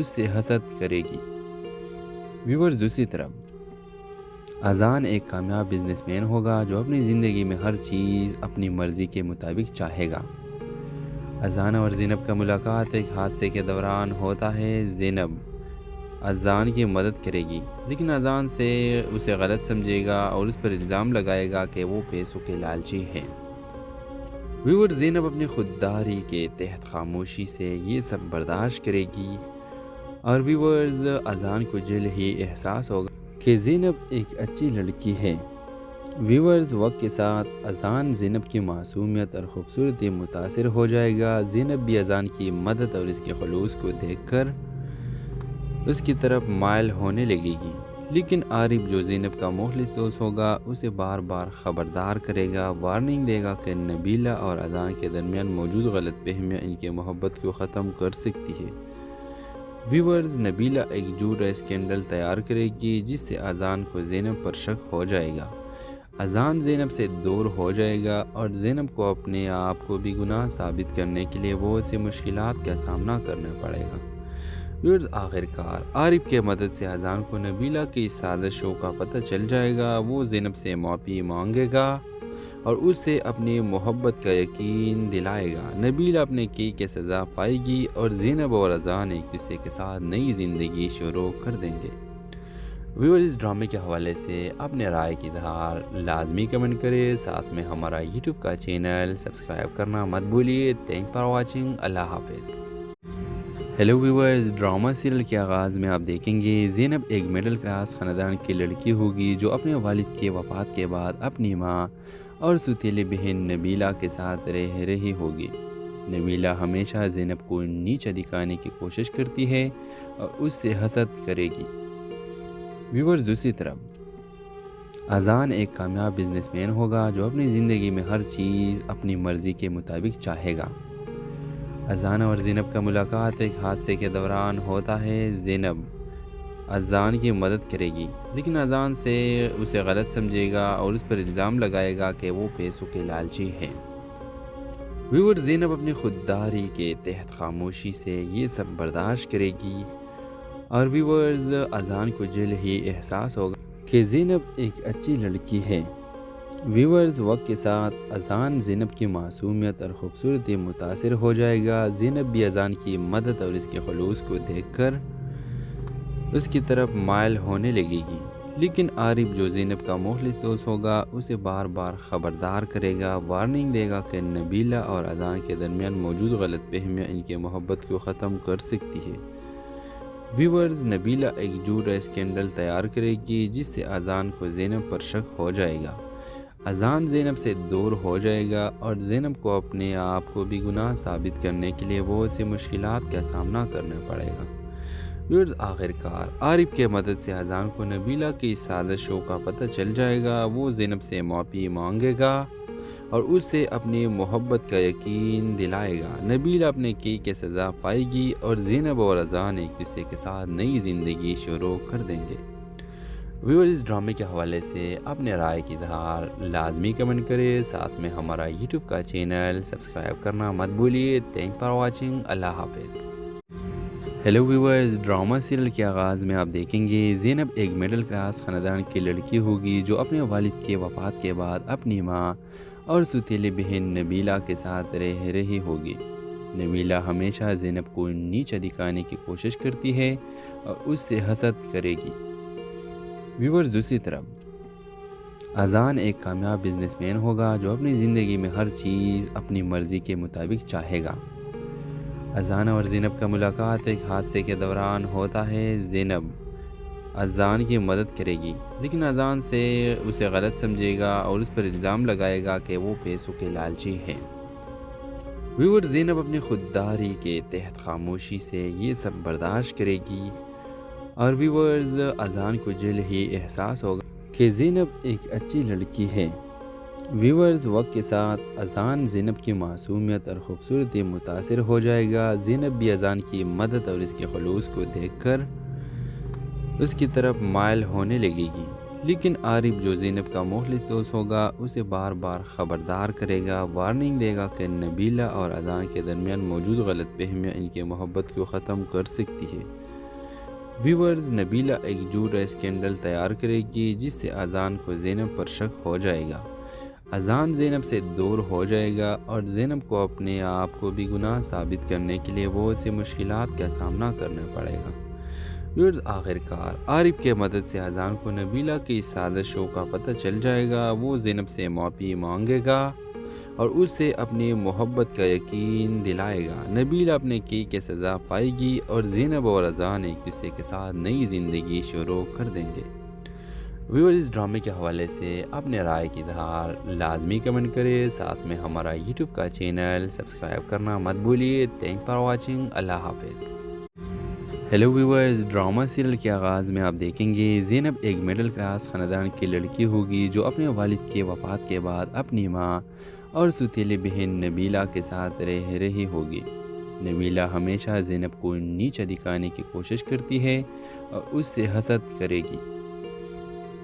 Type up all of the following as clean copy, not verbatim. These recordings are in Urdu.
اس سے حسد کرے گی۔ ویورز، دوسری طرف اذان ایک کامیاب بزنس مین ہوگا جو اپنی زندگی میں ہر چیز اپنی مرضی کے مطابق چاہے گا۔ اذان اور زینب کا ملاقات ایک حادثے کے دوران ہوتا ہے۔ زینب اذان کی مدد کرے گی لیکن اذان سے اسے غلط سمجھے گا اور اس پر الزام لگائے گا کہ وہ پیسوں کے لالچی ہے۔ ویور، زینب اپنی خودداری کے تحت خاموشی سے یہ سب برداشت کرے گی اور ویورز، اذان کو جلد ہی احساس ہوگا کہ زینب ایک اچھی لڑکی ہے۔ ویورز، وقت کے ساتھ اذان زینب کی معصومیت اور خوبصورتی متاثر ہو جائے گا۔ زینب بھی اذان کی مدد اور اس کے خلوص کو دیکھ کر اس کی طرف مائل ہونے لگے گی، لیکن عارف جو زینب کا مخلص دوست ہوگا اسے بار بار خبردار کرے گا، وارننگ دے گا کہ نبیلہ اور اذان کے درمیان موجود غلط فہمیاں ان کی محبت کو ختم کر سکتی ہے۔ ویورز، نبیلہ ایک جھوٹا اسکینڈل تیار کرے گی جس سے اذان کو زینب پر شک ہو جائے گا۔ اذان زینب سے دور ہو جائے گا اور زینب کو اپنے آپ کو بھی گناہ ثابت کرنے کے لیے بہت سی مشکلات کا سامنا کرنا پڑے گا۔ ویورز، آخرکار عارف کے مدد سے اذان کو نبیلہ کی سازشوں کا پتہ چل جائے گا۔ وہ زینب سے معافی مانگے گا اور اس سے اپنی محبت کا یقین دلائے گا۔ نبیلہ اپنے کی سزا پائے گی اور زینب اور اذان ایک دوسرے کے ساتھ نئی زندگی شروع کر دیں گے۔ ویورز، اس ڈرامے کے حوالے سے اپنے رائے کی اظہار لازمی کمنٹ کریں، ساتھ میں ہمارا یوٹیوب کا چینل سبسکرائب کرنا مت بھولیے۔ Thanks for watching. اللہ حافظ۔ ہیلو ویورز، ڈرامہ سیریل کے آغاز میں آپ دیکھیں گے زینب ایک مڈل کلاس خاندان کی لڑکی ہوگی جو اپنے والد کے وفات کے بعد اپنی ماں اور سوتیلی بہن نبیلہ کے ساتھ رہ رہی ہوگی۔ نبیلہ ہمیشہ زینب کو نیچا دکھانے کی کوشش کرتی ہے اور اس سے حسد کرے گی۔ ویورز، دوسری طرف اذان ایک کامیاب بزنس مین ہوگا جو اپنی زندگی میں ہر چیز اپنی مرضی کے مطابق چاہے گا۔ اذان اور زینب کا ملاقات ایک حادثے کے دوران ہوتا ہے۔ زینب اذان کی مدد کرے گی لیکن اذان سے اسے غلط سمجھے گا اور اس پر الزام لگائے گا کہ وہ پیسوں کے لالچی ہے۔ ویور، زینب اپنی خودداری کے تحت خاموشی سے یہ سب برداشت کرے گی اور ویورز، اذان کو جلد ہی احساس ہوگا کہ زینب ایک اچھی لڑکی ہے۔ ویورز، وقت کے ساتھ اذان زینب کی معصومیت اور خوبصورتی متاثر ہو جائے گا۔ زینب بھی اذان کی مدد اور اس کے خلوص کو دیکھ کر اس کی طرف مائل ہونے لگے گی، لیکن عارف جو زینب کا مخلص دوست ہوگا اسے بار بار خبردار کرے گا، وارننگ دے گا کہ نبیلہ اور اذان کے درمیان موجود غلط فہمیاں ان کی محبت کو ختم کر سکتی ہے۔ ویورز، نبیلہ ایک جھوٹا اسکینڈل تیار کرے گی جس سے اذان کو زینب پر شک ہو جائے گا۔ اذان زینب سے دور ہو جائے گا اور زینب کو اپنے آپ کو بھی گناہ ثابت کرنے کے لیے بہت سی مشکلات کا سامنا کرنا پڑے گا۔ ویورز، آخرکار عارف کے مدد سے اذان کو نبیلہ کی سازشوں کا پتہ چل جائے گا۔ وہ زینب سے معافی مانگے گا اور اس سے اپنی محبت کا یقین دلائے گا۔ نبیلہ اپنے کی سزا پائے گی اور زینب اور اذان ایک دوسرے کے ساتھ نئی زندگی شروع کر دیں گے۔ ویورز، اس ڈرامے کے حوالے سے اپنے رائے کی اظہار لازمی کمنٹ کریں، ساتھ میں ہمارا یوٹیوب کا چینل سبسکرائب کرنا مت بھولیے۔ Thanks for watching. اللہ حافظ۔ ہیلو ویورز، ڈرامہ سیریل کے آغاز میں آپ دیکھیں گے زینب ایک مڈل کلاس خاندان کی لڑکی ہوگی جو اپنے والد کے وفات کے بعد اپنی ماں اور سوتیلی بہن نبیلہ کے ساتھ رہ رہی ہوگی۔ نبیلہ ہمیشہ زینب کو نیچا دکھانے کی کوشش کرتی ہے اور اس سے حسد کرے گی۔ ویورز، دوسری طرف اذان ایک کامیاب بزنس مین ہوگا جو اپنی زندگی میں ہر چیز اپنی مرضی کے مطابق چاہے گا۔ اذان اور زینب کا ملاقات ایک حادثے کے دوران ہوتا ہے۔ زینب اذان کی مدد کرے گی لیکن اذان سے اسے غلط سمجھے گا اور اس پر الزام لگائے گا کہ وہ پیسوں کے لالچی ہے۔ ویور، زینب اپنی خودداری کے تحت خاموشی سے یہ سب برداشت کرے گی اور ویورز، اذان کو جلد ہی احساس ہوگا کہ زینب ایک اچھی لڑکی ہے۔ ویورز، وقت کے ساتھ اذان زینب کی معصومیت اور خوبصورتی متاثر ہو جائے گا۔ زینب بھی اذان کی مدد اور اس کے خلوص کو دیکھ کر اس کی طرف مائل ہونے لگے گی، لیکن عارف جو زینب کا مخلص دوست ہوگا اسے بار بار خبردار کرے گا، وارننگ دے گا کہ نبیلہ اور اذان کے درمیان موجود غلط فہمیاں ان کی محبت کو ختم کر سکتی ہے۔ ویورز، نبیلہ ایک جھوٹا اسکینڈل تیار کرے گی جس سے اذان کو زینب پر شک ہو جائے گا۔ اذان زینب سے دور ہو جائے گا اور زینب کو اپنے آپ کو بھی گناہ ثابت کرنے کے لیے بہت سی مشکلات کا سامنا کرنا پڑے گا۔ ویورز، آخرکار عارف کے مدد سے اذان کو نبیلہ کی سازشوں کا پتہ چل جائے گا۔ وہ زینب سے معافی مانگے گا اور اس سے اپنی محبت کا یقین دلائے گا۔ نبیلہ اپنے کی سزا پائے گی اور زینب اور اذان ایک دوسرے کے ساتھ نئی زندگی شروع کر دیں گے۔ ویورز، اس ڈرامے کے حوالے سے اپنے رائے کی اظہار لازمی کمنٹ کریں، ساتھ میں ہمارا یوٹیوب کا چینل سبسکرائب کرنا مت بھولیے۔ Thanks for watching. اللہ حافظ۔ ہیلو ویورز، ڈرامہ سیریل کے آغاز میں آپ دیکھیں گے زینب ایک مڈل کلاس خاندان کی لڑکی ہوگی جو اپنے والد کے وفات کے بعد اپنی ماں اور سوتیلی بہن نبیلہ کے ساتھ رہ رہی ہوگی۔ نبیلہ ہمیشہ زینب کو نیچا دکھانے کی کوشش کرتی ہے اور اس سے حسد کرے گی۔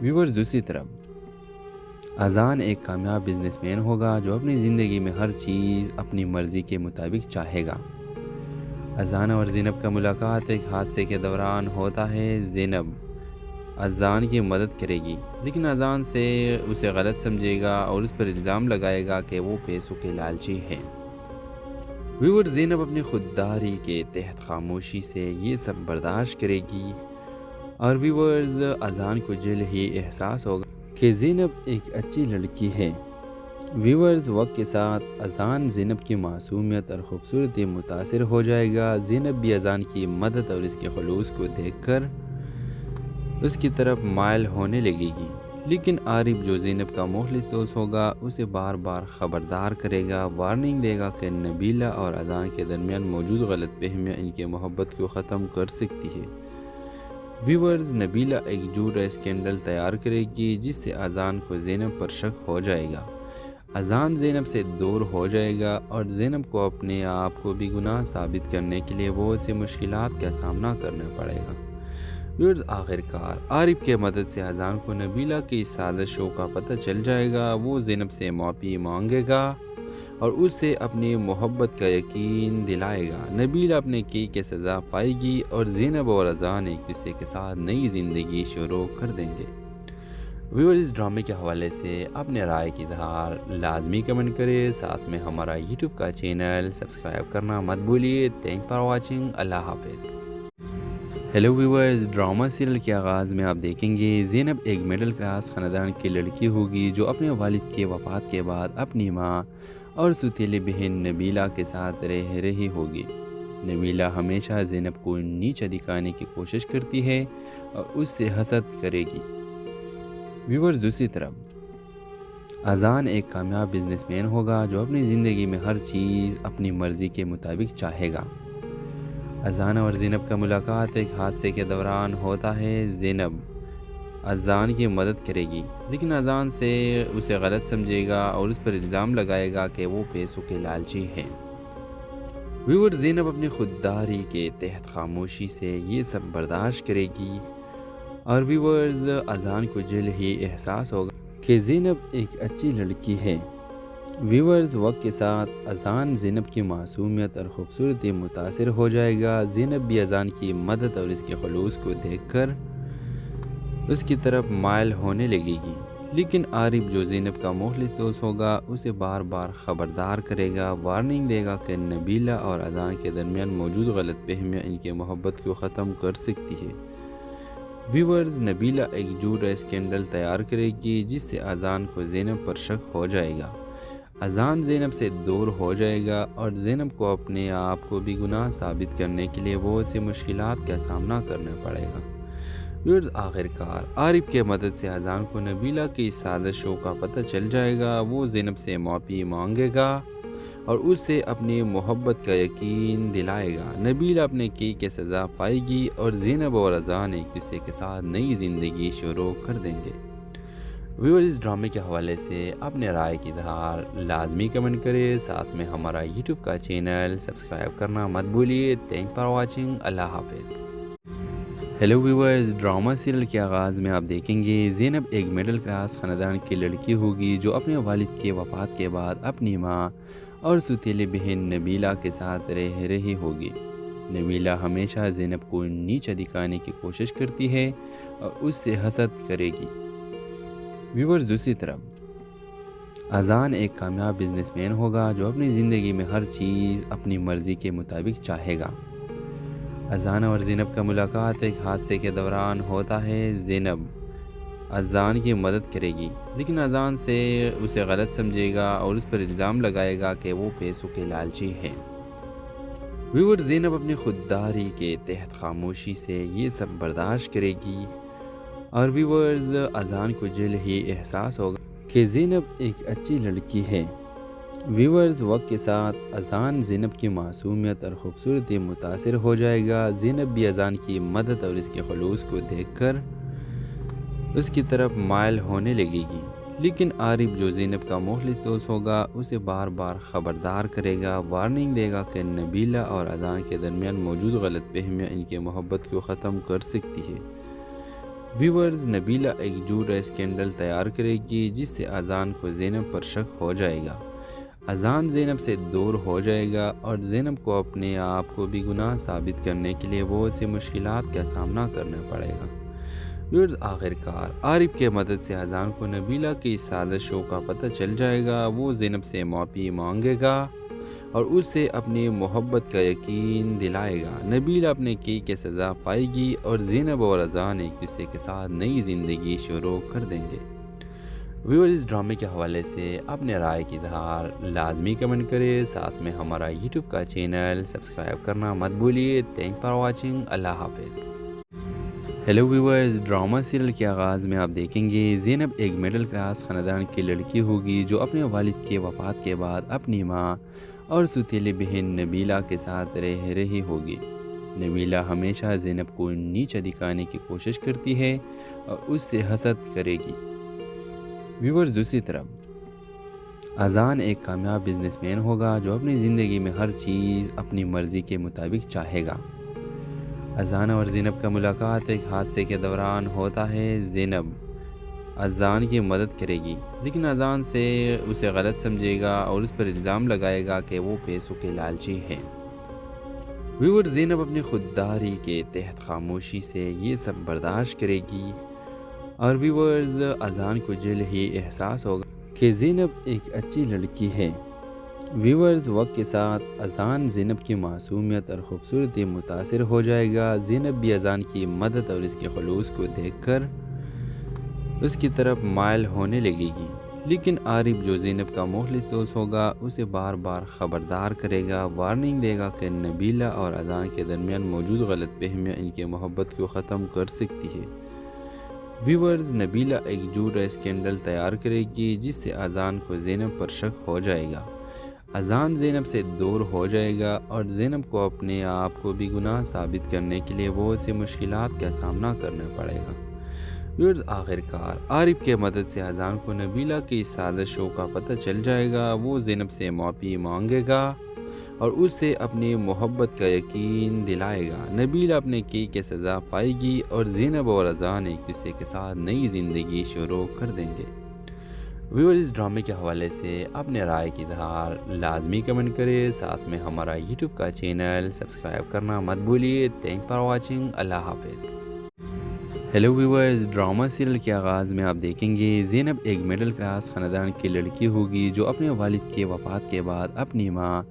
ویورز، دوسری طرف اذان ایک کامیاب بزنس مین ہوگا جو اپنی زندگی میں ہر چیز اپنی مرضی کے مطابق چاہے گا۔ اذان اور زینب کا ملاقات ایک حادثے کے دوران ہوتا ہے۔ زینب اذان کی مدد کرے گی لیکن اذان سے اسے غلط سمجھے گا اور اس پر الزام لگائے گا کہ وہ پیسوں کے لالچی ہے۔ ویورز، زینب اپنی خودداری کے تحت خاموشی سے یہ سب برداشت کرے گی اور ویورز، اذان کو جلد ہی احساس ہوگا کہ زینب ایک اچھی لڑکی ہے۔ ویورز، وقت کے ساتھ اذان زینب کی معصومیت اور خوبصورتی متاثر ہو جائے گا۔ زینب بھی اذان کی مدد اور اس کے خلوص کو دیکھ کر اس کی طرف مائل ہونے لگے گی، لیکن عارف جو زینب کا مخلص دوست ہوگا اسے بار بار خبردار کرے گا، وارننگ دے گا کہ نبیلہ اور اذان کے درمیان موجود غلط فہمیاں ان کی محبت کو ختم کر سکتی ہے۔ ویورز، نبیلہ ایک جھوٹا اسکینڈل تیار کرے گی جس سے اذان کو زینب پر شک ہو جائے گا۔ اذان زینب سے دور ہو جائے گا اور زینب کو اپنے آپ کو بھی گناہ ثابت کرنے کے لیے بہت سی مشکلات کا سامنا کرنا پڑے گا۔ ویورز، آخرکار عارف کے مدد سے اذان کو نبیلہ کی سازشوں کا پتہ چل جائے گا۔ وہ زینب سے معافی مانگے گا اور اس سے اپنی محبت کا یقین دلائے گا۔ نبیلہ اپنے کی سزا پائے گی اور زینب اور اذان ایک دوسرے کے ساتھ نئی زندگی شروع کر دیں گے۔ ویورز، اس ڈرامے کے حوالے سے اپنے رائے کی اظہار لازمی کمنٹ کریں، ساتھ میں ہمارا یوٹیوب کا چینل سبسکرائب کرنا مت بھولیے۔ Thanks for watching. اللہ حافظ۔ ہیلو ویورز، ڈرامہ سیریل کے آغاز میں آپ دیکھیں گے زینب ایک مڈل کلاس خاندان کی لڑکی ہوگی جو اپنے والد کے وفات کے بعد اپنی ماں اور سوتیلی بہن نبیلہ کے ساتھ رہ رہی ہوگی۔ نبیلہ ہمیشہ زینب کو نیچا دکھانے کی کوشش کرتی ہے اور اس سے حسد کرے گی۔ ویورز، دوسری طرف اذان ایک کامیاب بزنس مین ہوگا جو اپنی زندگی میں ہر چیز اپنی مرضی کے مطابق چاہے گا۔ اذان اور زینب کا ملاقات ایک حادثے کے دوران ہوتا ہے۔ زینب اذان کی مدد کرے گی لیکن اذان سے اسے غلط سمجھے گا اور اس پر الزام لگائے گا کہ وہ پیسوں کے لالچی ہے۔ ویورز، زینب اپنی خودداری کے تحت خاموشی سے یہ سب برداشت کرے گی اور ویورز، اذان کو جلد ہی احساس ہوگا کہ زینب ایک اچھی لڑکی ہے۔ ویورز، وقت کے ساتھ اذان زینب کی معصومیت اور خوبصورتی متاثر ہو جائے گا۔ زینب بھی اذان کی مدد اور اس کے خلوص کو دیکھ کر اس کی طرف مائل ہونے لگے گی، لیکن عارف جو زینب کا مخلص دوست ہوگا اسے بار بار خبردار کرے گا، وارننگ دے گا کہ نبیلہ اور اذان کے درمیان موجود غلط فہمیاں ان کی محبت کو ختم کر سکتی ہے۔ ویورز، نبیلہ ایک جھوٹا اسکینڈل تیار کرے گی جس سے اذان کو زینب پر شک ہو جائے گا۔ اذان زینب سے دور ہو جائے گا اور زینب کو اپنے آپ کو بھی گناہ ثابت کرنے کے لیے بہت سی مشکلات کا سامنا کرنا پڑے گا۔ ویورز، آخرکار عارف کے مدد سے اذان کو نبیلہ کی سازشوں کا پتہ چل جائے گا۔ وہ زینب سے معافی مانگے گا اور اس سے اپنی محبت کا یقین دلائے گا۔ نبیلہ اپنے کی سزا پائے گی اور زینب اور اذان ایک دوسرے کے ساتھ نئی زندگی شروع کر دیں گے۔ ویورز، اس ڈرامے کے حوالے سے اپنے رائے کی اظہار لازمی کمنٹ کریں، ساتھ میں ہمارا یوٹیوب کا چینل سبسکرائب کرنا مت بھولیے۔ Thanks for watching. اللہ حافظ۔ ہیلو ویورز، ڈرامہ سیریل کے آغاز میں آپ دیکھیں گے زینب ایک مڈل کلاس خاندان کی لڑکی ہوگی جو اپنے والد کے وفات کے بعد اپنی ماں اور سوتیلی بہن نبیلہ کے ساتھ رہ رہی ہوگی۔ نبیلہ ہمیشہ زینب کو نیچا دکھانے کی کوشش کرتی ہے اور اس سے حسد کرے گی۔ ویورز، دوسری طرف اذان ایک کامیاب بزنس مین ہوگا جو اپنی زندگی میں ہر چیز اپنی مرضی کے مطابق چاہے گا۔ اذان اور زینب کا ملاقات ایک حادثے کے دوران ہوتا ہے۔ زینب اذان کی مدد کرے گی لیکن اذان سے اسے غلط سمجھے گا اور اس پر الزام لگائے گا کہ وہ پیسوں کے لالچی ہے۔ ویور، زینب اپنی خودداری کے تحت خاموشی سے یہ سب برداشت کرے گی اور ویورز، اذان کو جلد ہی احساس ہوگا کہ زینب ایک اچھی لڑکی ہے۔ ویورز، وقت کے ساتھ اذان زینب کی معصومیت اور خوبصورتی متاثر ہو جائے گا۔ زینب بھی اذان کی مدد اور اس کے خلوص کو دیکھ کر اس کی طرف مائل ہونے لگے گی، لیکن عارف جو زینب کا مخلص دوست ہوگا اسے بار بار خبردار کرے گا، وارننگ دے گا کہ نبیلہ اور اذان کے درمیان موجود غلط فہمیاں ان کی محبت کو ختم کر سکتی ہے۔ ویورز، نبیلہ ایک جھوٹا اسکینڈل تیار کرے گی جس سے اذان کو زینب پر شک ہو جائے گا۔ اذان زینب سے دور ہو جائے گا اور زینب کو اپنے آپ کو بھی گناہ ثابت کرنے کے لیے بہت سی مشکلات کا سامنا کرنا پڑے گا۔ ویورز، آخرکار عارف کے مدد سے اذان کو نبیلہ کی سازشوں کا پتہ چل جائے گا۔ وہ زینب سے معافی مانگے گا اور اس سے اپنی محبت کا یقین دلائے گا۔ نبیلہ اپنے کی سزا پائے گی اور زینب اور اذان ایک دوسرے کے ساتھ نئی زندگی شروع کر دیں گے۔ ویورز، اس ڈرامے کے حوالے سے اپنے رائے کی اظہار لازمی کمنٹ کرے، ساتھ میں ہمارا یوٹیوب کا چینل سبسکرائب کرنا مت بھولیے۔ Thanks for watching. اللہ حافظ۔ ہیلو ویورز، ڈرامہ سیریل کے آغاز میں آپ دیکھیں گے زینب ایک مڈل کلاس خاندان کی لڑکی ہوگی جو اپنے والد کے وفات کے بعد اپنی ماں اور سوتیلی بہن نبیلہ کے ساتھ رہ رہی ہوگی۔ نبیلہ ہمیشہ زینب کو نیچا دکھانے کی کوشش کرتی ہے اور اس سے حسد کرے گی۔ ویورز، دوسری طرف اذان ایک کامیاب بزنس مین ہوگا جو اپنی زندگی میں ہر چیز اپنی مرضی کے مطابق چاہے گا۔ اذان اور زینب کا ملاقات ایک حادثے کے دوران ہوتا ہے۔ زینب اذان کی مدد کرے گی لیکن اذان سے اسے غلط سمجھے گا اور اس پر الزام لگائے گا کہ وہ پیسوں کے لالچی ہے۔ ویور، زینب اپنی خودداری کے تحت خاموشی سے یہ سب برداشت کرے گی اور ویورز، اذان کو جلد ہی احساس ہوگا کہ زینب ایک اچھی لڑکی ہے۔ ویورز، وقت کے ساتھ اذان زینب کی معصومیت اور خوبصورتی متاثر ہو جائے گا۔ زینب بھی اذان کی مدد اور اس کے خلوص کو دیکھ کر اس کی طرف مائل ہونے لگے گی، لیکن عارف جو زینب کا مخلص دوست ہوگا اسے بار بار خبردار کرے گا، وارننگ دے گا کہ نبیلہ اور اذان کے درمیان موجود غلط فہمیاں ان کی محبت کو ختم کر سکتی ہے۔ ویورز، نبیلہ ایک جھوٹا اسکینڈل تیار کرے گی جس سے اذان کو زینب پر شک ہو جائے گا۔ اذان زینب سے دور ہو جائے گا اور زینب کو اپنے آپ کو بھی گناہ ثابت کرنے کے لیے بہت سی مشکلات کا سامنا کرنا پڑے گا۔ ویورز، آخرکار عارف کے مدد سے اذان کو نبیلہ کی سازشوں کا پتہ چل جائے گا۔ وہ زینب سے معافی مانگے گا اور اس سے اپنی محبت کا یقین دلائے گا۔ نبیلہ اپنے کی سزا پائے گی اور زینب اور اذان ایک دوسرے کے ساتھ نئی زندگی شروع کر دیں گے۔ ویورز، اس ڈرامے کے حوالے سے اپنے رائے کی اظہار لازمی کمنٹ کرے، ساتھ میں ہمارا یوٹیوب کا چینل سبسکرائب کرنا مت بھولیے۔ Thanks for watching. اللہ حافظ۔ ہیلو ویورز، ڈرامہ سیریل کے آغاز میں آپ دیکھیں گے زینب ایک مڈل کلاس خاندان کی لڑکی ہوگی جو اپنے والد کے وفات کے بعد اپنی ماں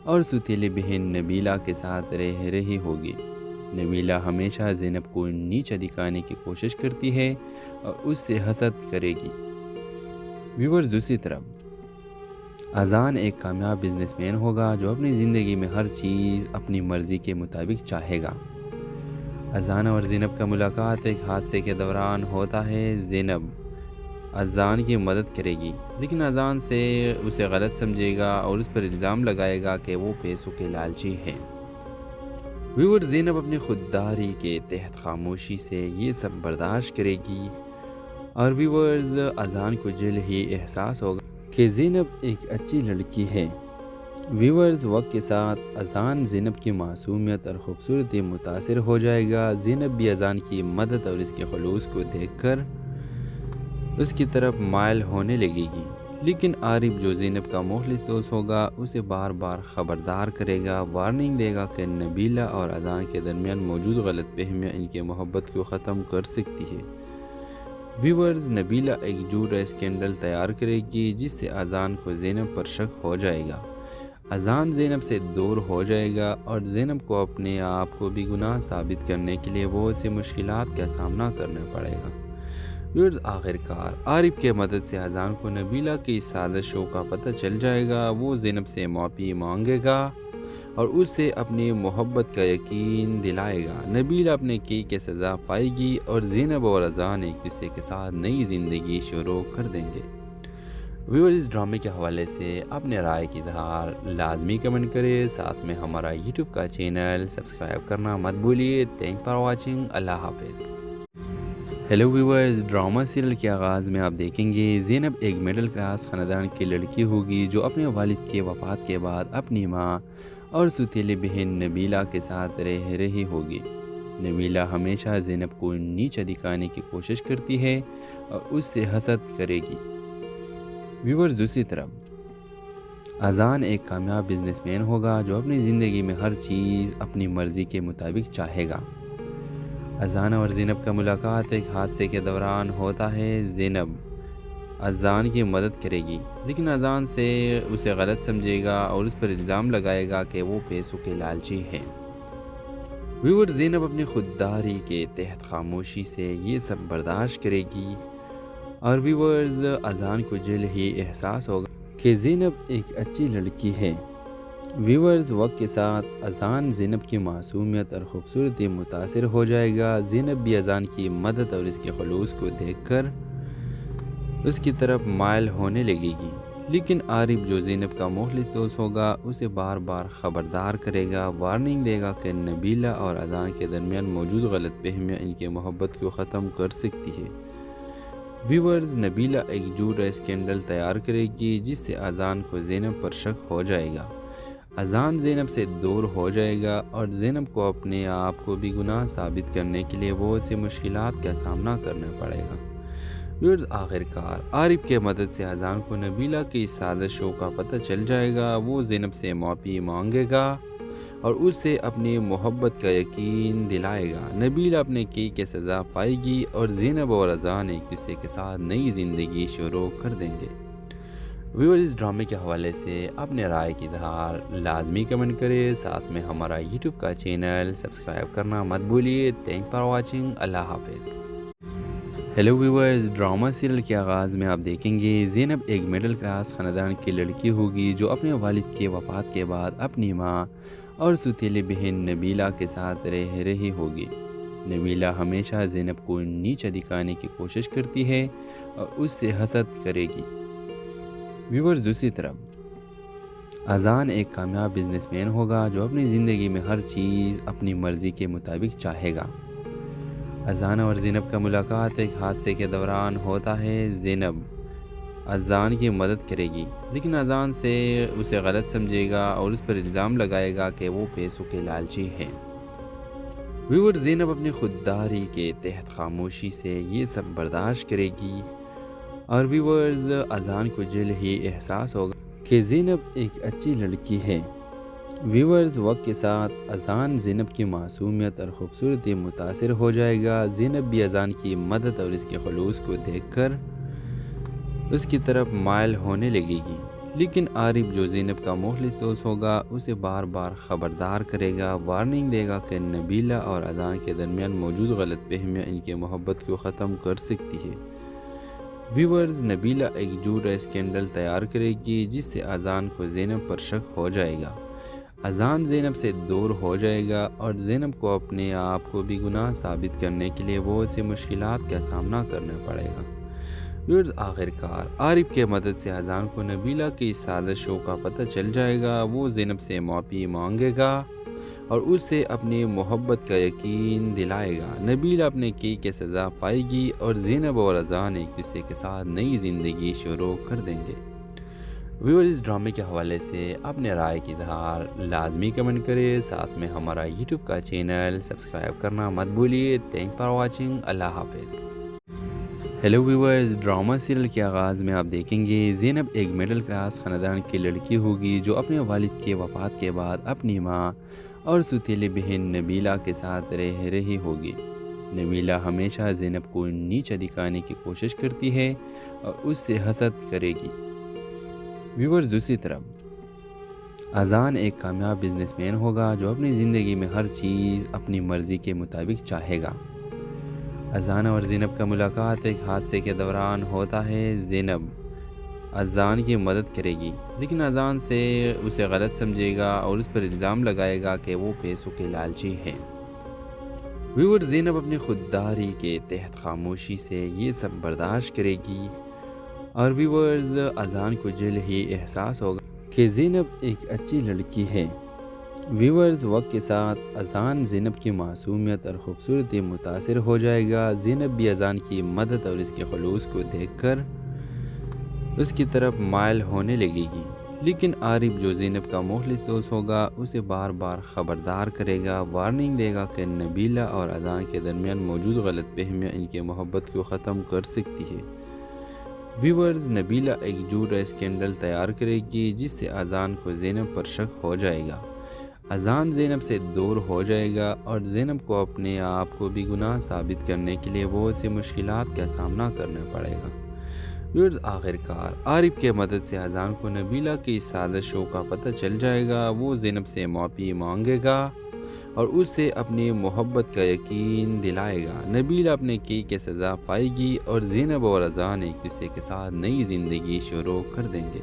اور سوتیلی بہن نبیلہ کے ساتھ رہ رہی ہوگی۔ نبیلہ ہمیشہ زینب کو نیچا دکھانے کی کوشش کرتی ہے اور اس سے حسد کرے گی۔ ویورز، دوسری طرف اذان ایک کامیاب بزنس مین ہوگا جو اپنی زندگی میں ہر چیز اپنی مرضی کے مطابق چاہے گا۔ اذان اور زینب کا ملاقات ایک حادثے کے دوران ہوتا ہے۔ زینب اذان کی مدد کرے گی لیکن اذان سے اسے غلط سمجھے گا اور اس پر الزام لگائے گا کہ وہ پیسوں کے لالچی ہے۔ ویور، زینب اپنی خودداری کے تحت خاموشی سے یہ سب برداشت کرے گی اور ویورز، اذان کو جلد ہی احساس ہوگا کہ زینب ایک اچھی لڑکی ہے۔ ویورز، وقت کے ساتھ اذان زینب کی معصومیت اور خوبصورتی متاثر ہو جائے گا۔ زینب بھی اذان کی مدد اور اس کے خلوص کو دیکھ کر اس کی طرف مائل ہونے لگے گی، لیکن عارف جو زینب کا مخلص دوست ہوگا اسے بار بار خبردار کرے گا، وارننگ دے گا کہ نبیلہ اور اذان کے درمیان موجود غلط فہمیاں ان کی محبت کو ختم کر سکتی ہے۔ ویورز، نبیلہ ایک جھوٹا اسکینڈل تیار کرے گی جس سے اذان کو زینب پر شک ہو جائے گا۔ اذان زینب سے دور ہو جائے گا اور زینب کو اپنے آپ کو بھی گناہ ثابت کرنے کے لیے بہت سی مشکلات کا سامنا کرنا پڑے گا۔ ویورز، آخرکار عارف کے مدد سے اذان کو نبیلہ کی سازشوں کا پتہ چل جائے گا۔ وہ زینب سے معافی مانگے گا اور اس سے اپنی محبت کا یقین دلائے گا۔ نبیلہ اپنے کی سزا پائے گی اور زینب اور اذان ایک دوسرے کے ساتھ نئی زندگی شروع کر دیں گے۔ ویورز، اس ڈرامے کے حوالے سے اپنے رائے کی اظہار لازمی کمنٹ کریں، ساتھ میں ہمارا یوٹیوب کا چینل سبسکرائب کرنا مت بھولیے۔ Thanks for watching. اللہ حافظ۔ ہیلو ویورز، ڈرامہ سیریل کے آغاز میں آپ دیکھیں گے زینب ایک مڈل کلاس خاندان کی لڑکی ہوگی جو اپنے والد کے وفات کے بعد اپنی ماں اور سوتیلی بہن نبیلہ کے ساتھ رہ رہی ہوگی۔ نبیلہ ہمیشہ زینب کو نیچا دکھانے کی کوشش کرتی ہے اور اس سے حسد کرے گی۔ ویورز، دوسری طرف اذان ایک کامیاب بزنس مین ہوگا جو اپنی زندگی میں ہر چیز اپنی مرضی کے مطابق چاہے گا۔ اذان اور زینب کا ملاقات ایک حادثے کے دوران ہوتا ہے۔ زینب اذان کی مدد کرے گی لیکن اذان سے اسے غلط سمجھے گا اور اس پر الزام لگائے گا کہ وہ پیسوں کے لالچی ہے۔ ویور، زینب اپنی خودداری کے تحت خاموشی سے یہ سب برداشت کرے گی اور ویورز، اذان کو جلد ہی احساس ہوگا کہ زینب ایک اچھی لڑکی ہے۔ ویورز، وقت کے ساتھ اذان زینب کی معصومیت اور خوبصورتی متاثر ہو جائے گا۔ زینب بھی اذان کی مدد اور اس کے خلوص کو دیکھ کر اس کی طرف مائل ہونے لگے گی، لیکن عارف جو زینب کا مخلص دوست ہوگا اسے بار بار خبردار کرے گا، وارننگ دے گا کہ نبیلہ اور اذان کے درمیان موجود غلط فہمیاں ان کی محبت کو ختم کر سکتی ہے۔ ویورز، نبیلہ ایک جھوٹا اسکینڈل تیار کرے گی جس سے اذان کو زینب پر شک ہو جائے گا۔ اذان زینب سے دور ہو جائے گا اور زینب کو اپنے آپ کو بھی گناہ ثابت کرنے کے لیے بہت سی مشکلات کا سامنا کرنا پڑے گا۔ ویورز، آخرکار عارف کے مدد سے اذان کو نبیلہ کی سازشوں کا پتہ چل جائے گا۔ وہ زینب سے معافی مانگے گا اور اس سے اپنی محبت کا یقین دلائے گا۔ نبیلہ اپنے کی سزا پائے گی اور زینب اور اذان ایک دوسرے کے ساتھ نئی زندگی شروع کر دیں گے۔ ویورز، اس ڈرامے کے حوالے سے اپنے رائے کی اظہار لازمی کمنٹ کریں، ساتھ میں ہمارا یوٹیوب کا چینل سبسکرائب کرنا مت بھولیے۔ Thanks for watching. اللہ حافظ۔ ہیلو ویورز، ڈرامہ سیریل کے آغاز میں آپ دیکھیں گے زینب ایک مڈل کلاس خاندان کی لڑکی ہوگی جو اپنے والد کے وفات کے بعد اپنی ماں اور سوتیلی بہن نبیلہ کے ساتھ رہ رہی ہوگی۔ نبیلہ ہمیشہ زینب کو نیچا دکھانے کی کوشش کرتی ہے اور اس سے حسد کرے گی۔ ویورز، دوسری طرف اذان ایک کامیاب بزنس مین ہوگا جو اپنی زندگی میں ہر چیز اپنی مرضی کے مطابق چاہے گا۔ اذان اور زینب کا ملاقات ایک حادثے کے دوران ہوتا ہے۔ زینب اذان کی مدد کرے گی لیکن اذان سے اسے غلط سمجھے گا اور اس پر الزام لگائے گا کہ وہ پیسوں کے لالچی ہے۔ ویور، زینب اپنی خودداری کے تحت خاموشی سے یہ سب برداشت کرے گی اور ویورز، اذان کو جلد ہی احساس ہوگا کہ زینب ایک اچھی لڑکی ہے۔ ویورز، وقت کے ساتھ اذان زینب کی معصومیت اور خوبصورتی متاثر ہو جائے گا۔ زینب بھی اذان کی مدد اور اس کے خلوص کو دیکھ کر اس کی طرف مائل ہونے لگے گی، لیکن عارف جو زینب کا مخلص دوست ہوگا اسے بار بار خبردار کرے گا، وارننگ دے گا کہ نبیلہ اور اذان کے درمیان موجود غلط فہمیاں ان کی محبت کو ختم کر سکتی ہے۔ ویورز، نبیلہ ایک جھوٹا اسکینڈل تیار کرے گی جس سے اذان کو زینب پر شک ہو جائے گا۔ اذان زینب سے دور ہو جائے گا اور زینب کو اپنے آپ کو بھی گناہ ثابت کرنے کے لیے بہت سی مشکلات کا سامنا کرنا پڑے گا۔ ویورز، آخرکار عارف کے مدد سے اذان کو نبیلہ کی سازشوں کا پتہ چل جائے گا۔ وہ زینب سے معافی مانگے گا اور اس سے اپنی محبت کا یقین دلائے گا۔ نبیلہ اپنے کی سزا پائے گی اور زینب اور اذان ایک دوسرے کے ساتھ نئی زندگی شروع کر دیں گے۔ ویورز، اس ڈرامے کے حوالے سے اپنے رائے کی اظہار لازمی کمنٹ کریں، ساتھ میں ہمارا یوٹیوب کا چینل سبسکرائب کرنا مت بھولیے۔ Thanks for watching. اللہ حافظ۔ ہیلو ویورز، ڈرامہ سیریل کے آغاز میں آپ دیکھیں گے زینب ایک مڈل کلاس خاندان کی لڑکی ہوگی جو اپنے والد کے وفات کے بعد اپنی ماں اور ستیلی بہن نبیلہ کے ساتھ رہ رہی ہوگی۔ نبیلہ ہمیشہ زینب کو نیچا دکھانے کی کوشش کرتی ہے اور اس سے حسد کرے گی۔ ویورز، دوسری طرف اذان ایک کامیاب بزنس مین ہوگا جو اپنی زندگی میں ہر چیز اپنی مرضی کے مطابق چاہے گا۔ اذان اور زینب کا ملاقات ایک حادثے کے دوران ہوتا ہے۔ زینب اذان کی مدد کرے گی لیکن اذان سے اسے غلط سمجھے گا اور اس پر الزام لگائے گا کہ وہ پیسوں کے لالچی ہے۔ ویور، زینب اپنی خودداری کے تحت خاموشی سے یہ سب برداشت کرے گی اور ویورز اذان کو جلد ہی احساس ہوگا کہ زینب ایک اچھی لڑکی ہے۔ ویورز، وقت کے ساتھ اذان زینب کی معصومیت اور خوبصورتی متاثر ہو جائے گا۔ زینب بھی اذان کی مدد اور اس کے خلوص کو دیکھ کر اس کی طرف مائل ہونے لگے گی، لیکن عارف جو زینب کا مخلص دوست ہوگا اسے بار بار خبردار کرے گا، وارننگ دے گا کہ نبیلہ اور اذان کے درمیان موجود غلط فہمیاں ان کی محبت کو ختم کر سکتی ہے۔ ویورز، نبیلہ ایک جھوٹا اسکینڈل تیار کرے گی جس سے اذان کو زینب پر شک ہو جائے گا۔ اذان زینب سے دور ہو جائے گا اور زینب کو اپنے آپ کو بھی گناہ ثابت کرنے کے لیے بہت سی مشکلات کا سامنا کرنا پڑے گا۔ ویورز، آخرکار عارف کے مدد سے اذان کو نبیلہ کی سازشوں کا پتہ چل جائے گا۔ وہ زینب سے معافی مانگے گا اور اس سے اپنی محبت کا یقین دلائے گا۔ نبیلہ اپنے کی سزا پائے گی اور زینب اور اذان ایک دوسرے کے ساتھ نئی زندگی شروع کر دیں گے۔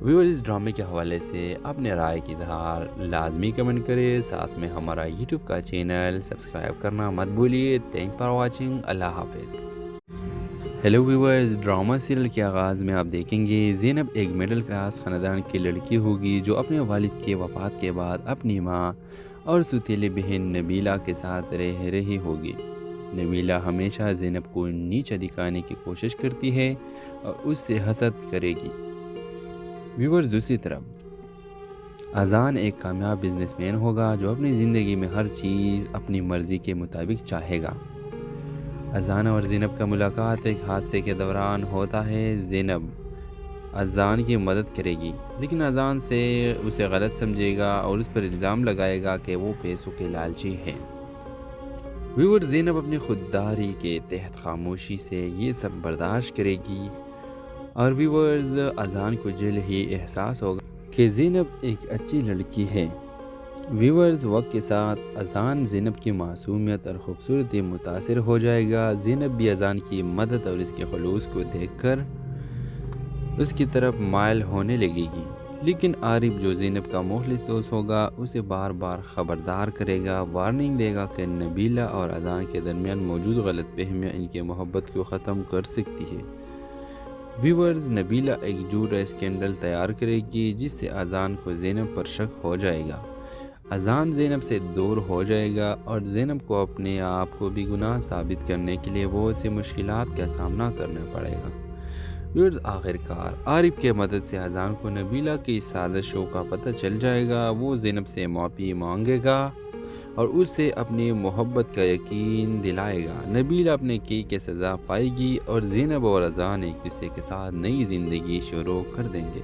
ویور، اس ڈرامے کے حوالے سے اپنے رائے کی اظہار لازمی کمنٹ کرے، ساتھ میں ہمارا یوٹیوب کا چینل سبسکرائب کرنا مت بھولیے۔ تھینکس فار واچنگ، اللہ حافظ۔ ہیلو ویورز، ڈرامہ سیریل کے آغاز میں آپ دیکھیں گے زینب ایک مڈل کلاس خاندان کی لڑکی ہوگی جو اپنے والد کے وفات کے بعد اپنی ماں اور ستیلی بہن نبیلہ کے ساتھ رہ رہی ہوگی۔ نبیلہ ہمیشہ زینب کو نیچا دکھانے کی کوشش کرتی ہے اور اس سے حسد کرے گی۔ ویورز، دوسری طرف اذان ایک کامیاب بزنس مین ہوگا جو اپنی زندگی میں ہر چیز اپنی مرضی کے مطابق چاہے گا۔ اذان اور زینب کا ملاقات ایک حادثے کے دوران ہوتا ہے۔ زینب اذان کی مدد کرے گی لیکن اذان سے اسے غلط سمجھے گا اور اس پر الزام لگائے گا کہ وہ پیسوں کے لالچی ہے۔ ویور، زینب اپنی خودداری کے تحت خاموشی سے یہ سب برداشت کرے گی اور ویورز اذان کو جلد ہی احساس ہوگا کہ زینب ایک اچھی لڑکی ہے۔ ویورز، وقت کے ساتھ اذان زینب کی معصومیت اور خوبصورتی متاثر ہو جائے گا۔ زینب بھی اذان کی مدد اور اس کے خلوص کو دیکھ کر اس کی طرف مائل ہونے لگے گی، لیکن عارف جو زینب کا مخلص دوست ہوگا اسے بار بار خبردار کرے گا، وارننگ دے گا کہ نبیلہ اور اذان کے درمیان موجود غلط فہمیاں ان کی محبت کو ختم کر سکتی ہے۔ ویورز، نبیلہ ایک جھوٹا اسکینڈل تیار کرے گی جس سے اذان کو زینب پر شک ہو جائے گا۔ اذان زینب سے دور ہو جائے گا اور زینب کو اپنے آپ کو بھی گناہ ثابت کرنے کے لیے بہت سی مشکلات کا سامنا کرنا پڑے گا۔ ویورز، آخرکار عارف کے مدد سے اذان کو نبیلہ کی سازشوں کا پتہ چل جائے گا۔ وہ زینب سے معافی مانگے گا اور اس سے اپنی محبت کا یقین دلائے گا۔ نبیلہ اپنے کی سزا پائے گی اور زینب اور اذان ایک دوسرے کے ساتھ نئی زندگی شروع کر دیں گے۔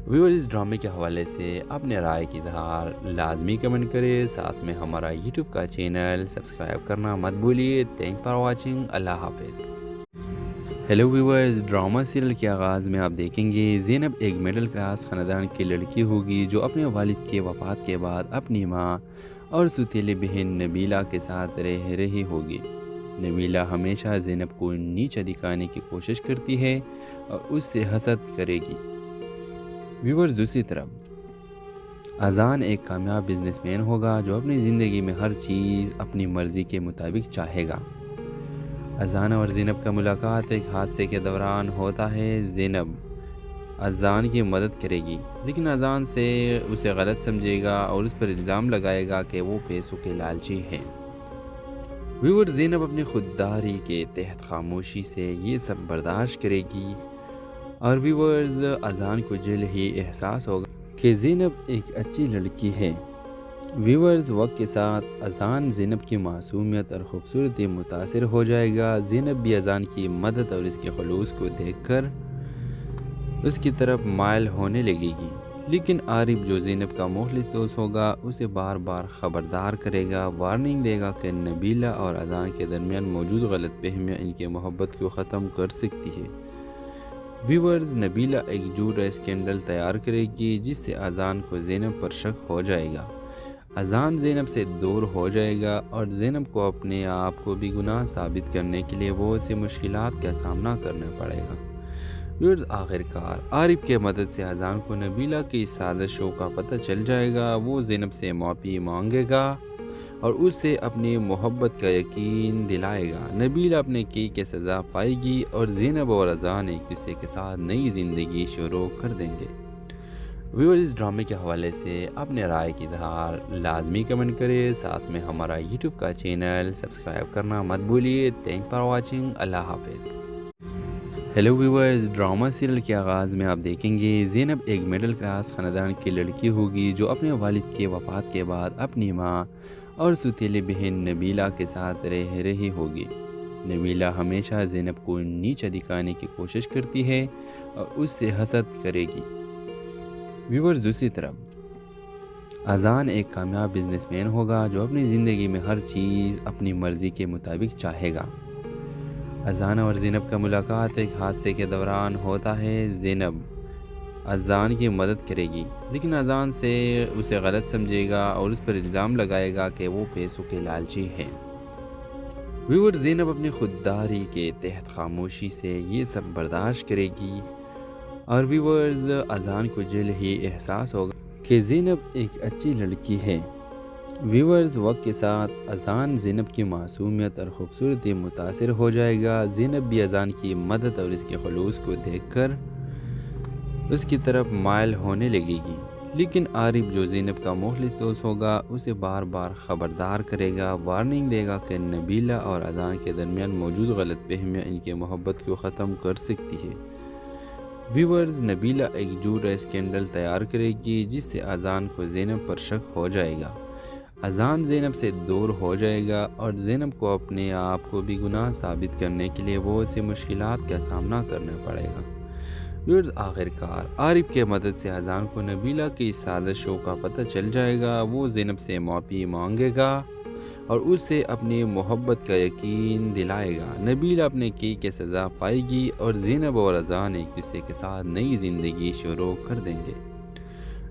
ویور، اس ڈرامے کے حوالے سے اپنے رائے کی اظہار لازمی کمنٹ کرے، ساتھ میں ہمارا یوٹیوب کا چینل سبسکرائب کرنا مت بھولیے۔ تھینکس فار واچنگ، اللہ حافظ۔ ہیلو ویورز، ڈرامہ سیریل کے آغاز میں آپ دیکھیں گے زینب ایک مڈل کلاس خاندان کی لڑکی ہوگی جو اپنے والد کے وفات کے بعد اپنی ماں اور ستیلی بہن نبیلہ کے ساتھ رہ رہی ہوگی۔ نبیلہ ہمیشہ زینب کو نیچا دکھانے کی کوشش کرتی ہے اور اس سے حسد کرے گی۔ ویورز، دوسری طرف اذان ایک کامیاب بزنس مین ہوگا جو اپنی زندگی میں ہر چیز اپنی مرضی کے مطابق چاہے گا۔ اذان اور زینب کا ملاقات ایک حادثے کے دوران ہوتا ہے۔ زینب اذان کی مدد کرے گی لیکن اذان سے اسے غلط سمجھے گا اور اس پر الزام لگائے گا کہ وہ پیسوں کے لالچی ہے۔ ویور، زینب اپنی خودداری کے تحت خاموشی سے یہ سب برداشت کرے گی اور ویورز اذان کو جلد ہی احساس ہوگا کہ زینب ایک اچھی لڑکی ہے۔ ویورز، وقت کے ساتھ اذان زینب کی معصومیت اور خوبصورتی متاثر ہو جائے گا۔ زینب بھی اذان کی مدد اور اس کے خلوص کو دیکھ کر اس کی طرف مائل ہونے لگے گی، لیکن عارف جو زینب کا مخلص دوست ہوگا اسے بار بار خبردار کرے گا، وارننگ دے گا کہ نبیلہ اور اذان کے درمیان موجود غلط فہمیاں ان کی محبت کو ختم کر سکتی ہے۔ ویورز، نبیلہ ایک جھوٹا اسکینڈل تیار کرے گی جس سے اذان کو زینب پر شک ہو جائے گا۔ اذان زینب سے دور ہو جائے گا اور زینب کو اپنے آپ کو بھی گناہ ثابت کرنے کے لیے بہت سی مشکلات کا سامنا کرنا پڑے گا۔ ویورز، آخرکار عارف کے مدد سے اذان کو نبیلہ کی سازشوں کا پتہ چل جائے گا۔ وہ زینب سے معافی مانگے گا اور اس سے اپنی محبت کا یقین دلائے گا۔ نبیلہ اپنے کی سزا پائے گی اور زینب اور اذان ایک دوسرے کے ساتھ نئی زندگی شروع کر دیں گے۔ ویورز، اس ڈرامے کے حوالے سے اپنے رائے کی اظہار لازمی کمنٹ کرے، ساتھ میں ہمارا یوٹیوب کا چینل سبسکرائب کرنا مت بھولیے۔ Thanks for watching. اللہ حافظ۔ ہیلو ویورز، ڈرامہ سیریل کے آغاز میں آپ دیکھیں گے زینب ایک مڈل کلاس خاندان کی لڑکی ہوگی جو اپنے والد کے وفات کے بعد اپنی ماں اور سوتیلی بہن نبیلہ کے ساتھ رہ رہی ہوگی۔ نبیلہ ہمیشہ زینب کو نیچا دکھانے کی کوشش کرتی ہے اور اس سے حسد کرے گی۔ ویورز، دوسری طرف اذان ایک کامیاب بزنس مین ہوگا جو اپنی زندگی میں ہر چیز اپنی مرضی کے مطابق چاہے گا۔ اذان اور زینب کا ملاقات ایک حادثے کے دوران ہوتا ہے۔ زینب اذان کی مدد کرے گی لیکن اذان سے اسے غلط سمجھے گا اور اس پر الزام لگائے گا کہ وہ پیسوں کے لالچی ہے۔ ویور، زینب اپنی خودداری کے تحت خاموشی سے یہ سب برداشت کرے گی اور ویورز، اذان کو جلد ہی احساس ہوگا کہ زینب ایک اچھی لڑکی ہے۔ ویورز، وقت کے ساتھ اذان زینب کی معصومیت اور خوبصورتی متاثر ہو جائے گا۔ زینب بھی اذان کی مدد اور اس کے خلوص کو دیکھ کر اس کی طرف مائل ہونے لگے گی، لیکن عارف جو زینب کا مخلص دوست ہوگا اسے بار بار خبردار کرے گا، وارننگ دے گا کہ نبیلہ اور اذان کے درمیان موجود غلط فہمیاں ان کی محبت کو ختم کر سکتی ہے۔ ویورز، نبیلہ ایک جھوٹا اسکینڈل تیار کرے گی جس سے اذان کو زینب پر شک ہو جائے گا۔ اذان زینب سے دور ہو جائے گا اور زینب کو اپنے آپ کو بھی گناہ ثابت کرنے کے لیے بہت سی مشکلات کا سامنا کرنا پڑے گا۔ ویورز، آخرکار عارف کے مدد سے اذان کو نبیلہ کی سازشوں کا پتہ چل جائے گا۔ وہ زینب سے معافی مانگے گا اور اس سے اپنی محبت کا یقین دلائے گا۔ نبیلہ اپنے کی سزا پائے گی اور زینب اور اذان ایک دوسرے کے ساتھ نئی زندگی شروع کر دیں گے۔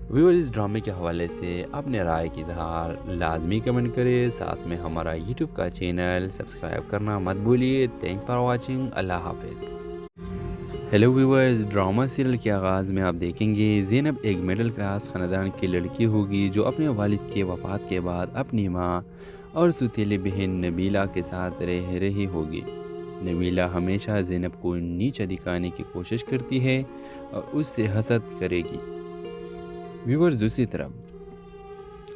ویورز، اس ڈرامے کے حوالے سے اپنے رائے کی اظہار لازمی کمنٹ کرے، ساتھ میں ہمارا یوٹیوب کا چینل سبسکرائب کرنا مت بھولیے۔ Thanks for watching. اللہ حافظ۔ ہیلو ویورز، ڈرامہ سیریل کے آغاز میں آپ دیکھیں گے زینب ایک مڈل کلاس خاندان کی لڑکی ہوگی جو اپنے والد کے وفات کے بعد اپنی ماں اور سوتیلی بہن نبیلہ کے ساتھ رہ رہی ہوگی۔ نبیلہ ہمیشہ زینب کو نیچا دکھانے کی کوشش کرتی ہے اور اس سے حسد کرے گی۔ ویورز، دوسری طرف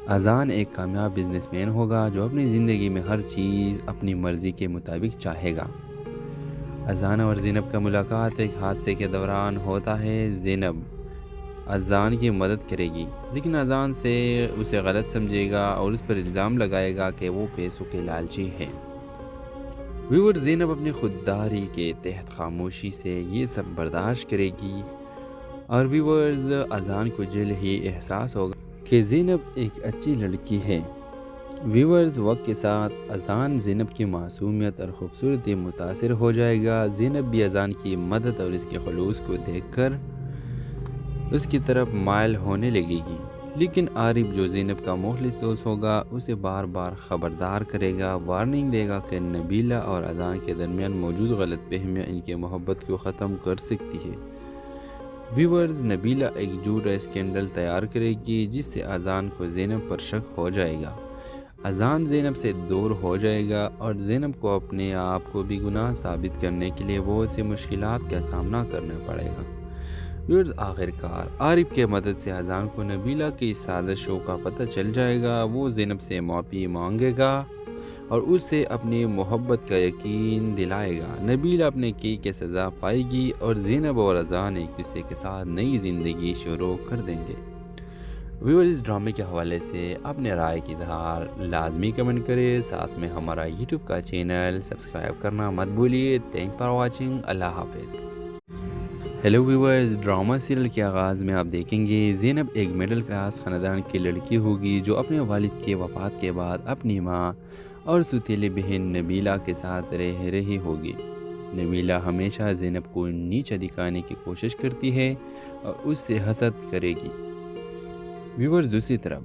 اذان ایک کامیاب بزنس مین ہوگا جو اپنی زندگی میں ہر چیز اپنی مرضی کے مطابق چاہے گا۔ اذان اور زینب کا ملاقات ایک حادثے کے دوران ہوتا ہے۔ زینب اذان کی مدد کرے گی لیکن اذان سے اسے غلط سمجھے گا اور اس پر الزام لگائے گا کہ وہ پیسوں کے لالچی ہے۔ ویور، زینب اپنی خودداری کے تحت خاموشی سے یہ سب برداشت کرے گی اور ویورز، اذان کو جلد ہی احساس ہوگا کہ زینب ایک اچھی لڑکی ہے۔ ویورز، وقت کے ساتھ اذان زینب کی معصومیت اور خوبصورتی متاثر ہو جائے گا۔ زینب بھی اذان کی مدد اور اس کے خلوص کو دیکھ کر اس کی طرف مائل ہونے لگے گی، لیکن عارف جو زینب کا مخلص دوست ہوگا اسے بار بار خبردار کرے گا، وارننگ دے گا کہ نبیلہ اور اذان کے درمیان موجود غلط فہمیاں ان کی محبت کو ختم کر سکتی ہے۔ ویورز، نبیلہ ایک جھوٹا اسکینڈل تیار کرے گی جس سے اذان کو زینب پر شک ہو جائے گا۔ اذان زینب سے دور ہو جائے گا اور زینب کو اپنے آپ کو بھی گناہ ثابت کرنے کے لیے بہت سی مشکلات کا سامنا کرنا پڑے گا۔ ویورز، آخرکار عارف کے مدد سے اذان کو نبیلہ کی سازشوں کا پتہ چل جائے گا۔ وہ زینب سے معافی مانگے گا اور اس سے اپنی محبت کا یقین دلائے گا۔ نبیلہ اپنے کی سزا پائے گی اور زینب اور اذان ایک دوسرے کے ساتھ نئی زندگی شروع کر دیں گے۔ ویور اس ڈرامے کے حوالے سے اپنے رائے کی اظہار لازمی کمنٹ کرے، ساتھ میں ہمارا یوٹیوب کا چینل سبسکرائب کرنا مت بھولیے۔ تھینکس فار واچنگ، اللہ حافظ۔ ہیلو ویورز، ڈرامہ سیریل کے آغاز میں آپ دیکھیں گے زینب ایک مڈل کلاس خاندان کی لڑکی ہوگی جو اپنے والد کے وفات کے بعد اپنی ماں اور سوتیلی بہن نبیلہ کے ساتھ رہ رہی ہوگی۔ نبیلہ ہمیشہ زینب کو نیچا دکھانے کی کوشش کرتی ہے اور اس سے حسد کرے گی۔ ویورز دوسری طرف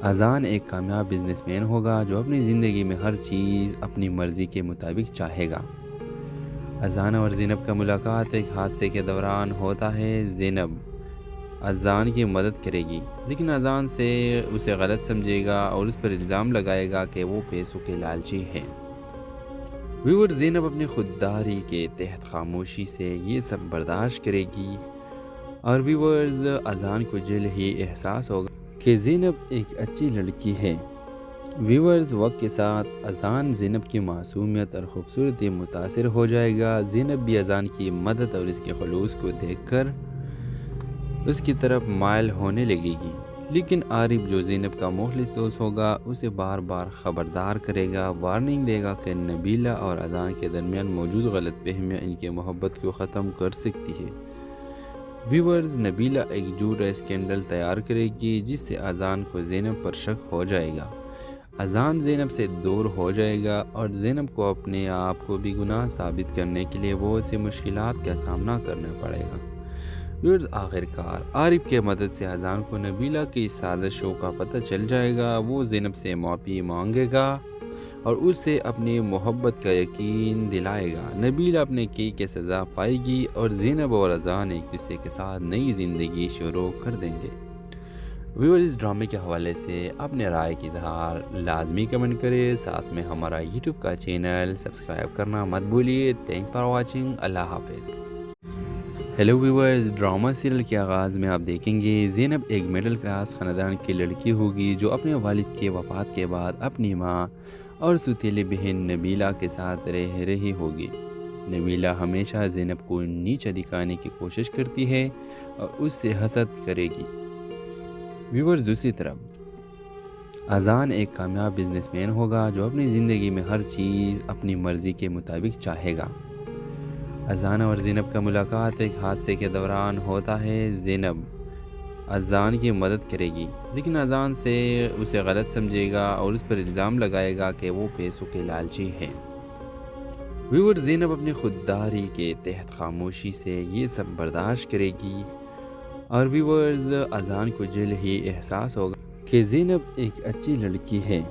اذان ایک کامیاب بزنس مین ہوگا جو اپنی زندگی میں ہر چیز اپنی مرضی کے مطابق چاہے گا۔ اذان اور زینب کا ملاقات ایک حادثے کے دوران ہوتا ہے۔ زینب اذان کی مدد کرے گی لیکن اذان سے اسے غلط سمجھے گا اور اس پر الزام لگائے گا کہ وہ پیسوں کے لالچی ہے۔ ویور زینب اپنی خودداری کے تحت خاموشی سے یہ سب برداشت کرے گی اور ویورز اذان کو جلد ہی احساس ہوگا کہ زینب ایک اچھی لڑکی ہے۔ ویورز وقت کے ساتھ اذان زینب کی معصومیت اور خوبصورتی متاثر ہو جائے گا۔ زینب بھی اذان کی مدد اور اس کے خلوص کو دیکھ کر اس کی طرف مائل ہونے لگے گی، لیکن عارف جو زینب کا مخلص دوست ہوگا اسے بار بار خبردار کرے گا، وارننگ دے گا کہ نبیلہ اور اذان کے درمیان موجود غلط فہمیاں ان کی محبت کو ختم کر سکتی ہے۔ ویورز نبیلہ ایک جھوٹا اسکینڈل تیار کرے گی جس سے اذان کو زینب پر شک ہو جائے گا۔ اذان زینب سے دور ہو جائے گا اور زینب کو اپنے آپ کو بھی گناہ ثابت کرنے کے لیے بہت سی مشکلات کا سامنا کرنا پڑے گا۔ ویورز آخرکار عارف کے مدد سے اذان کو نبیلہ کی سازشوں کا پتہ چل جائے گا۔ وہ زینب سے معافی مانگے گا اور اس سے اپنی محبت کا یقین دلائے گا۔ نبیلہ اپنے کی سزا پائے گی اور زینب اور اذان ایک دوسرے کے ساتھ نئی زندگی شروع کر دیں گے۔ ویور اس ڈرامے کے حوالے سے اپنے رائے کی اظہار لازمی کمنٹ کرے، ساتھ میں ہمارا یوٹیوب کا چینل سبسکرائب کرنا مت بھولیے۔ تھینکس فار واچنگ، اللہ حافظ۔ ہیلو ویورز، ڈرامہ سیریل کے آغاز میں آپ دیکھیں گے زینب ایک مڈل کلاس خاندان کی لڑکی ہوگی جو اپنے والد کے وفات کے بعد اپنی ماں اور سوتیلی بہن نبیلہ کے ساتھ رہ رہی ہوگی۔ نبیلہ ہمیشہ زینب کو نیچا دکھانے کی کوشش کرتی ہے اور اس سے حسد کرے گی۔ ویورز دوسری طرف اذان ایک کامیاب بزنس مین ہوگا جو اپنی زندگی میں ہر چیز اپنی مرضی کے مطابق چاہے گا۔ اذان اور زینب کا ملاقات ایک حادثے کے دوران ہوتا ہے۔ زینب اذان کی مدد کرے گی لیکن اذان سے اسے غلط سمجھے گا اور اس پر الزام لگائے گا کہ وہ پیسوں کے لالچی ہے۔ ویور زینب اپنی خودداری کے تحت خاموشی سے یہ سب برداشت کرے گی اور ویورز اذان کو جلد ہی احساس ہوگا کہ زینب ایک اچھی لڑکی ہے۔